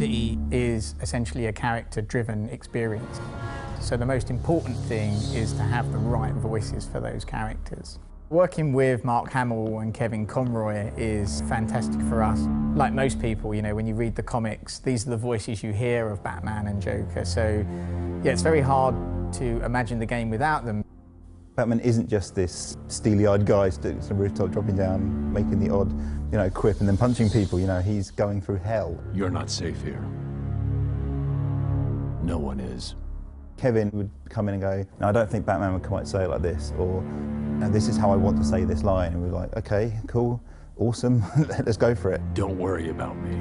City is essentially a character-driven experience. So the most important thing is to have the right voices for those characters. Working with Mark Hamill and Kevin Conroy is fantastic for us. Like most people, you know, when you read the comics, these are the voices you hear of Batman and Joker. So, yeah, it's very hard to imagine the game without them. Batman isn't just this steely-eyed guy sitting on the rooftop, dropping down, making the odd, quip and then punching people. He's going through hell. You're not safe here. No one is. Kevin would come in and go, "No, I don't think Batman would quite say it like this," or "No, this is how I want to say this line." And we're like, "Okay, cool, awesome, let's go for it." Don't worry about me.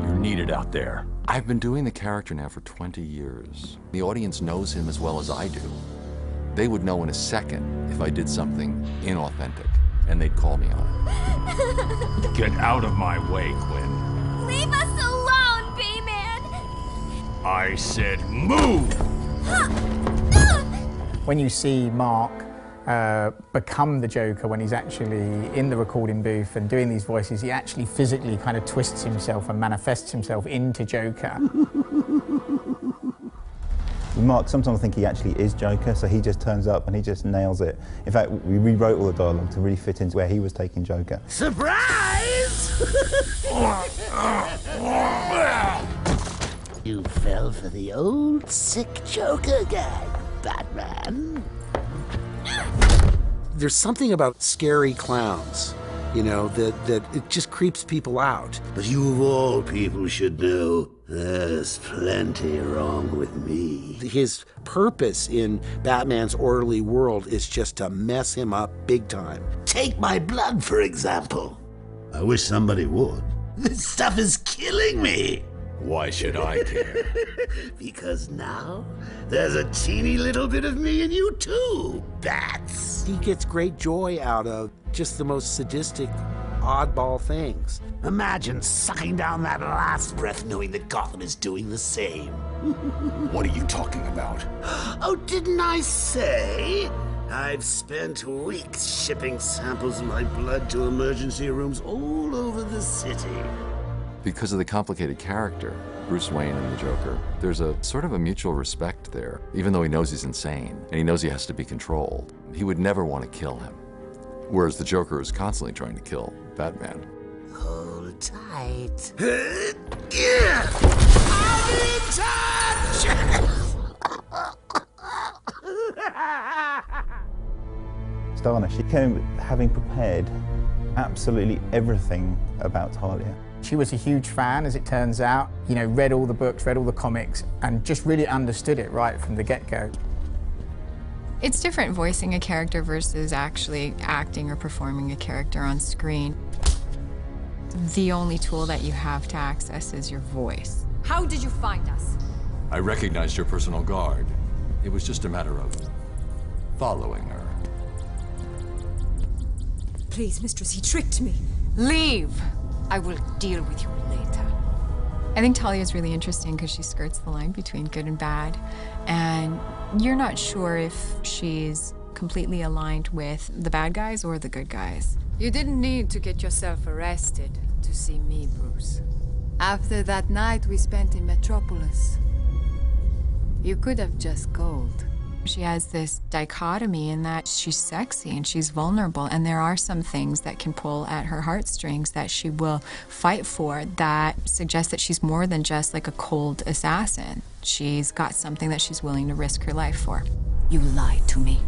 You're needed out there. I've been doing the character now for 20 years. The audience knows him as well as I do. They would know in a second if I did something inauthentic, and they'd call me on it. Get out of my way, Quinn. Leave us alone, B-Man! I said move! When you see Mark become the Joker when he's actually in the recording booth and doing these voices, he actually physically kind of twists himself and manifests himself into Joker. Mark, sometimes I think he actually is Joker, so he just turns up and he just nails it. In fact, we rewrote all the dialogue to really fit into where he was taking Joker. Surprise! You fell for the old sick Joker guy, Batman. There's something about scary clowns, that it just creeps people out. But you of all people should know there's plenty wrong with me. His purpose in Batman's orderly world is just to mess him up big time. Take my blood, for example. I wish somebody would. This stuff is killing me. Why should I care? Because now there's a teeny little bit of me in you too, Bats. He gets great joy out of just the most sadistic, oddball things. Imagine sucking down that last breath knowing that Gotham is doing the same. What are you talking about? Oh, didn't I say? I've spent weeks shipping samples of my blood to emergency rooms all over the city. Because of the complicated character, Bruce Wayne and the Joker, there's a sort of a mutual respect there, even though he knows he's insane, and he knows he has to be controlled. He would never want to kill him, whereas the Joker is constantly trying to kill Batman. Hold tight. I'm in touch! Stana, she came having prepared absolutely everything about Talia. She was a huge fan, as it turns out, read all the books, read all the comics, and just really understood it right from the get-go. It's different voicing a character versus actually acting or performing a character on screen. The only tool that you have to access is your voice. How did you find us? I recognized your personal guard. It was just a matter of following her. Please, mistress, he tricked me. Leave! I will deal with you later. I think Talia is really interesting because she skirts the line between good and bad, and you're not sure if she's completely aligned with the bad guys or the good guys. You didn't need to get yourself arrested to see me, Bruce. After that night we spent in Metropolis, you could have just called. She has this dichotomy in that she's sexy and she's vulnerable, and there are some things that can pull at her heartstrings that she will fight for that suggest that she's more than just like a cold assassin. She's got something that she's willing to risk her life for. You lied to me.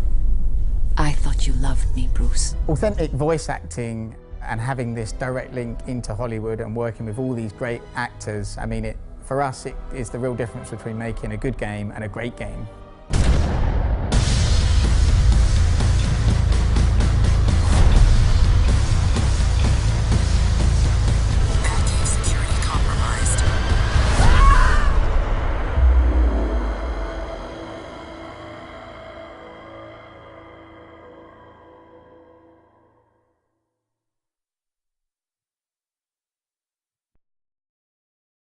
I thought you loved me, Bruce. Authentic voice acting and having this direct link into Hollywood and working with all these great actors, for us, it is the real difference between making a good game and a great game.